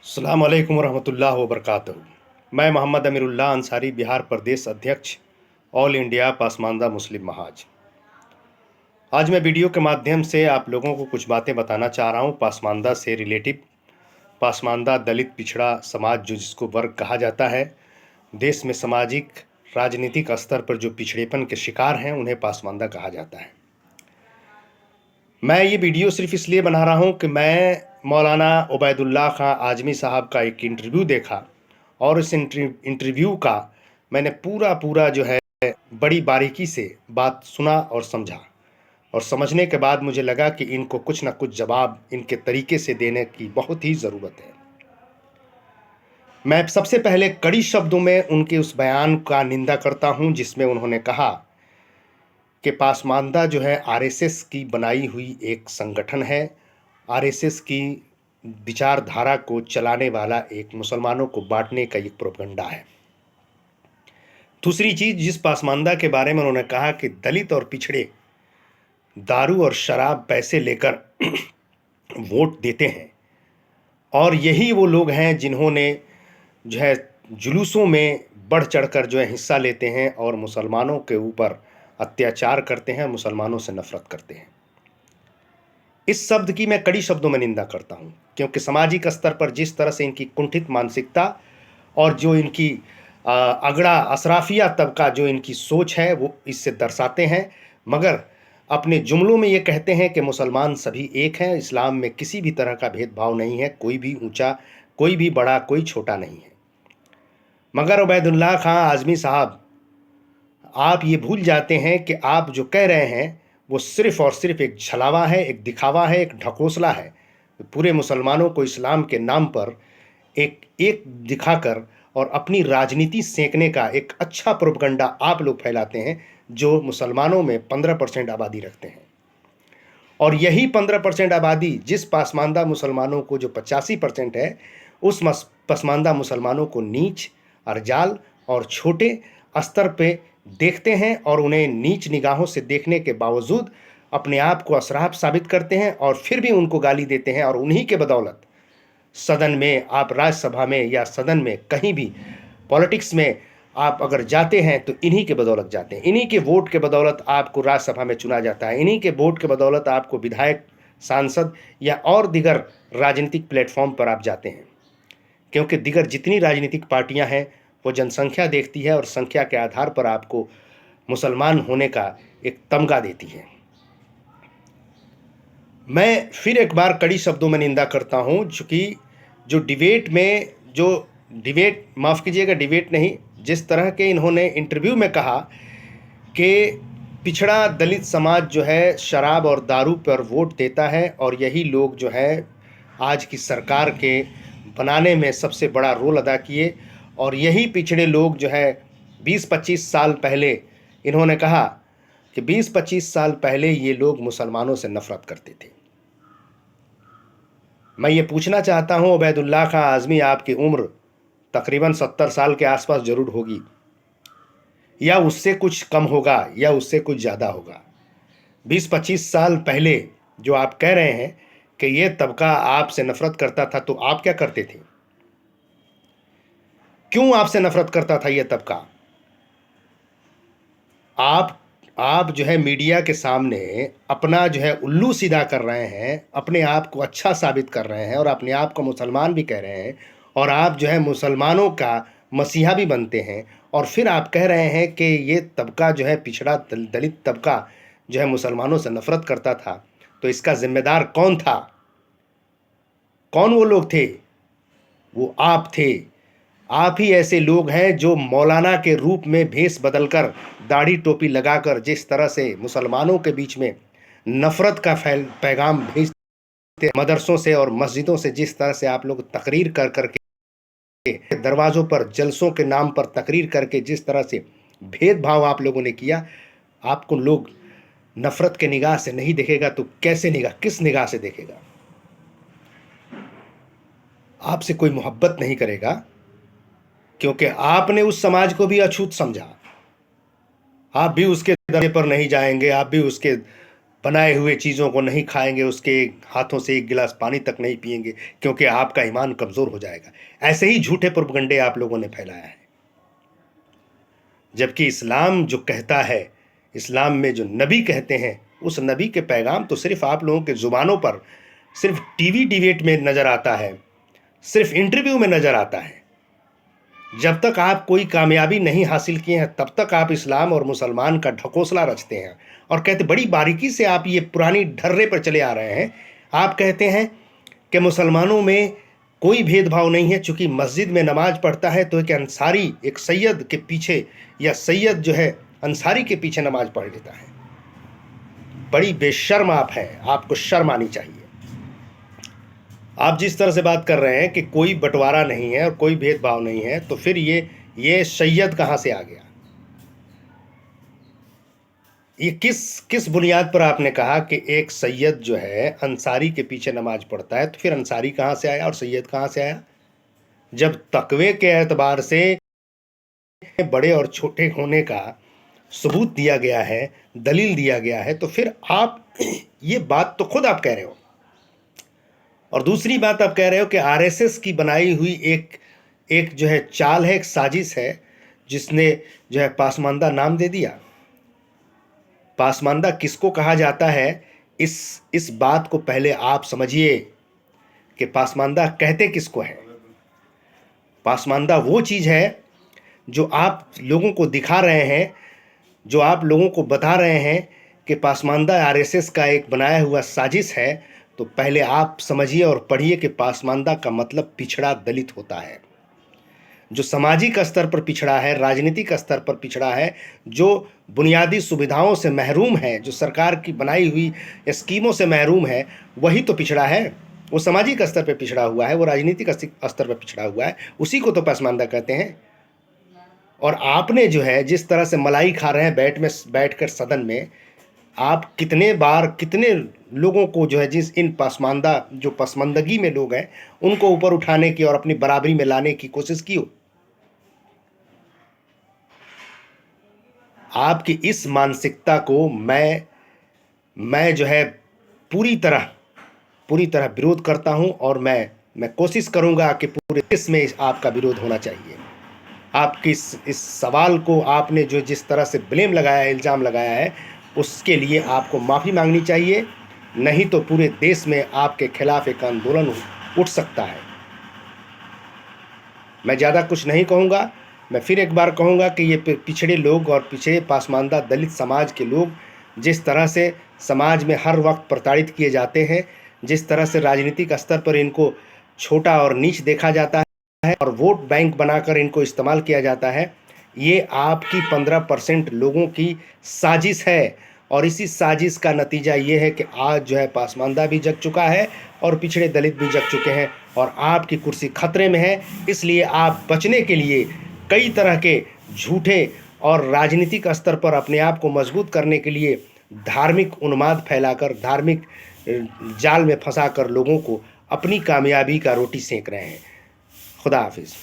अस्सलाम वालेकुम रहमतुल्लाहि व बरकातहू। मैं मोहम्मद अमीरुल्लाह अंसारी, बिहार प्रदेश अध्यक्ष, ऑल इंडिया पासमानदा मुस्लिम महाज। आज मैं वीडियो के माध्यम से आप लोगों को कुछ बातें बताना चाह रहा हूँ पासमानदा से रिलेटिव। पासमानदा दलित पिछड़ा समाज जो जिसको वर्ग कहा जाता है, देश में सामाजिक राजनीतिक स्तर पर जो पिछड़ेपन के शिकार हैं उन्हें पासमानदा कहा जाता है। मैं ये वीडियो सिर्फ इसलिए बना रहा हूँ कि मैं मौलाना उबैदुल्लाह खां आज़मी साहब का एक इंटरव्यू देखा और इस इंटरव्यू का मैंने पूरा जो है बड़ी बारीकी से बात सुना और समझा, और समझने के बाद मुझे लगा कि इनको कुछ ना कुछ जवाब इनके तरीके से देने की बहुत ही ज़रूरत है। मैं सबसे पहले कड़ी शब्दों में उनके उस बयान का निंदा करता हूँ जिसमें उन्होंने कहा कि पासमानदा जो है आरएसएस की बनाई हुई एक संगठन है, आरएसएस की विचारधारा को चलाने वाला एक मुसलमानों को बांटने का एक प्रोपगंडा है। दूसरी चीज जिस पासमानदा के बारे में उन्होंने कहा कि दलित और पिछड़े दारू और शराब पैसे लेकर वोट देते हैं, और यही वो लोग हैं जिन्होंने जो है जुलूसों में बढ़ चढ़कर जो है हिस्सा लेते हैं और मुसलमानों के ऊपर अत्याचार करते हैं, मुसलमानों से नफरत करते हैं। इस शब्द की मैं कड़ी शब्दों में निंदा करता हूं, क्योंकि सामाजिक स्तर पर जिस तरह से इनकी कुंठित मानसिकता और जो इनकी अगड़ा अशराफिया तबका जो इनकी सोच है वो इससे दर्शाते हैं, मगर अपने जुमलों में ये कहते हैं कि मुसलमान सभी एक हैं, इस्लाम में किसी भी तरह का भेदभाव नहीं है, कोई भी ऊंचा, कोई भी बड़ा, कोई छोटा नहीं है। मगर उबैदुल्लाह खां आज़मी साहब, आप ये भूल जाते हैं कि आप जो कह रहे हैं वो सिर्फ और सिर्फ एक छलावा है, एक दिखावा है, एक ढकोसला है। पूरे मुसलमानों को इस्लाम के नाम पर एक दिखाकर और अपनी राजनीति सेंकने का एक अच्छा प्रोपगंडा आप लोग फैलाते हैं, जो मुसलमानों में 15% आबादी रखते हैं। और यही 15% आबादी जिस पासमानदा मुसलमानों को जो 85% है, उस पसमानदा मुसलमानों को नीच, अर्जाल और छोटे स्तर पे देखते हैं, और उन्हें नीच निगाहों से देखने के बावजूद अपने आप को अशराफ साबित करते हैं और फिर भी उनको गाली देते हैं। और उन्हीं के बदौलत सदन में, आप राज्यसभा में या सदन में कहीं भी पॉलिटिक्स में आप अगर जाते हैं तो इन्हीं के बदौलत जाते हैं, इन्हीं के वोट के बदौलत आपको राज्यसभा में चुना जाता है, इन्हीं के वोट के बदौलत आपको विधायक, सांसद या और दिगर राजनीतिक प्लेटफॉर्म पर आप जाते हैं। क्योंकि दिगर जितनी राजनीतिक पार्टियां हैं वो जनसंख्या देखती है और संख्या के आधार पर आपको मुसलमान होने का एक तमगा देती है। मैं फिर एक बार कड़ी शब्दों में निंदा करता हूं, चूंकि जो डिबेट माफ़ कीजिएगा, डिबेट नहीं, जिस तरह के इन्होंने इंटरव्यू में कहा कि पिछड़ा दलित समाज जो है शराब और दारू पर वोट देता है, और यही लोग जो है आज की सरकार के बनाने में सबसे बड़ा रोल अदा किए, और यही पिछड़े लोग जो है 20-25 साल पहले, इन्होंने कहा कि 20-25 साल पहले ये लोग मुसलमानों से नफरत करते थे। मैं ये पूछना चाहता हूँ उबैदुल्लाह खां आज़मी, आपकी उम्र तकरीबन 70 साल के आसपास जरूर होगी, या उससे कुछ कम होगा या उससे कुछ ज़्यादा होगा। 20-25 साल पहले जो आप कह रहे हैं कि ये तबका आपसे नफरत करता था, तो आप क्या करते थे? क्यों आपसे नफरत करता था ये तबका? आप जो है मीडिया के सामने अपना जो है उल्लू सीधा कर रहे हैं, अपने आप को अच्छा साबित कर रहे हैं और अपने आप को मुसलमान भी कह रहे हैं, और आप जो है मुसलमानों का मसीहा भी बनते हैं, और फिर आप कह रहे हैं कि ये तबका जो है पिछड़ा दलित तबका जो है मुसलमानों से नफरत करता था। तो इसका जिम्मेदार कौन था? कौन वो लोग थे? वो आप थे। आप ही ऐसे लोग हैं जो मौलाना के रूप में भेष बदलकर, दाढ़ी टोपी लगाकर जिस तरह से मुसलमानों के बीच में नफरत का पैगाम भेजते, मदरसों से और मस्जिदों से जिस तरह से आप लोग तकरीर कर करके, दरवाज़ों पर जलसों के नाम पर तकरीर करके जिस तरह से भेदभाव आप लोगों ने किया, आपको लोग नफरत के निगाह से नहीं देखेगा तो कैसे निगाह, किस निगाह से देखेगा? आपसे कोई मोहब्बत नहीं करेगा, क्योंकि आपने उस समाज को भी अछूत समझा। आप भी उसके दर्जे पर नहीं जाएंगे, आप भी उसके बनाए हुए चीज़ों को नहीं खाएंगे, उसके हाथों से एक गिलास पानी तक नहीं पिएंगे, क्योंकि आपका ईमान कमज़ोर हो जाएगा। ऐसे ही झूठे प्रोपगंडे आप लोगों ने फैलाया है। जबकि इस्लाम जो कहता है, इस्लाम में जो नबी कहते हैं, उस नबी के पैगाम तो सिर्फ आप लोगों के ज़ुबानों पर, सिर्फ टीवी डिबेट में नज़र आता है, सिर्फ इंटरव्यू में नज़र आता है। जब तक आप कोई कामयाबी नहीं हासिल किए हैं, तब तक आप इस्लाम और मुसलमान का ढकोसला रचते हैं और कहते, बड़ी बारीकी से आप ये पुरानी ढर्रे पर चले आ रहे हैं। आप कहते हैं कि मुसलमानों में कोई भेदभाव नहीं है, चूँकि मस्जिद में नमाज पढ़ता है तो एक अंसारी, एक सैयद के पीछे, या सैयद जो है अंसारी के पीछे नमाज पढ़ लेता है। बड़ी बेशर्म आप हैं, आपको शर्म आनी चाहिए। आप जिस तरह से बात कर रहे हैं कि कोई बंटवारा नहीं है और कोई भेदभाव नहीं है, तो फिर ये सैयद कहाँ से आ गया? ये किस बुनियाद पर आपने कहा कि एक सैयद जो है अंसारी के पीछे नमाज पढ़ता है? तो फिर अंसारी कहाँ से आया और सैयद कहाँ से आया? जब तकवे के एतबार से बड़े और छोटे होने का सबूत दिया गया है, दलील दिया गया है, तो फिर आप ये बात तो खुद आप कह रहे हो। और दूसरी बात आप कह रहे हो कि आरएसएस की बनाई हुई एक जो है चाल है, एक साजिश है, जिसने जो है पासमानदा नाम दे दिया। पासमानदा किसको कहा जाता है, इस बात को पहले आप समझिए कि पासमानदा कहते किसको है। पासमानदा वो चीज़ है जो आप लोगों को दिखा रहे हैं, जो आप लोगों को बता रहे हैं कि पासमानदा आरएसएस का एक बनाया हुआ साजिश है। तो पहले आप समझिए और पढ़िए कि पासमानदा का मतलब पिछड़ा दलित होता है, जो सामाजिक स्तर पर पिछड़ा है, राजनीतिक स्तर पर पिछड़ा है, जो बुनियादी सुविधाओं से महरूम है, जो सरकार की बनाई हुई स्कीमों से महरूम है, वही तो पिछड़ा है। वो सामाजिक स्तर पर पिछड़ा हुआ है, वो राजनीतिक स्तर पर पिछड़ा हुआ है, उसी को तो पासमानदा कहते हैं। और आपने जो है जिस तरह से मलाई खा रहे हैं बैठकर सदन में, आप कितने बार कितने लोगों को जो है इन पसमानदगी में लोग हैं, उनको ऊपर उठाने की और अपनी बराबरी में लाने की कोशिश की हो। आपकी इस मानसिकता को मैं जो है पूरी तरह विरोध करता हूं, और मैं कोशिश करूंगा कि पूरे देश में आपका विरोध होना चाहिए। आपकी इस सवाल को आपने जो जिस तरह से ब्लेम लगाया है, इल्ज़ाम लगाया है, उसके लिए आपको माफ़ी मांगनी चाहिए, नहीं तो पूरे देश में आपके खिलाफ एक आंदोलन उठ सकता है। मैं ज़्यादा कुछ नहीं कहूँगा। मैं फिर एक बार कहूँगा कि ये पिछड़े लोग और पिछड़े पासमानदा दलित समाज के लोग जिस तरह से समाज में हर वक्त प्रताड़ित किए जाते हैं, जिस तरह से राजनीतिक स्तर पर इनको छोटा और नीच देखा जाता है और वोट बैंक बनाकर इनको इस्तेमाल किया जाता है, ये आपकी 15% लोगों की साजिश है। और इसी साजिश का नतीजा ये है कि आज जो है पासमानदा भी जग चुका है और पिछड़े दलित भी जग चुके हैं और आपकी कुर्सी खतरे में है। इसलिए आप बचने के लिए कई तरह के झूठे और राजनीतिक स्तर पर अपने आप को मजबूत करने के लिए धार्मिक उन्माद फैलाकर, धार्मिक जाल में फंसाकर लोगों को अपनी कामयाबी का रोटी सेक रहे हैं। खुदा हाफिज़।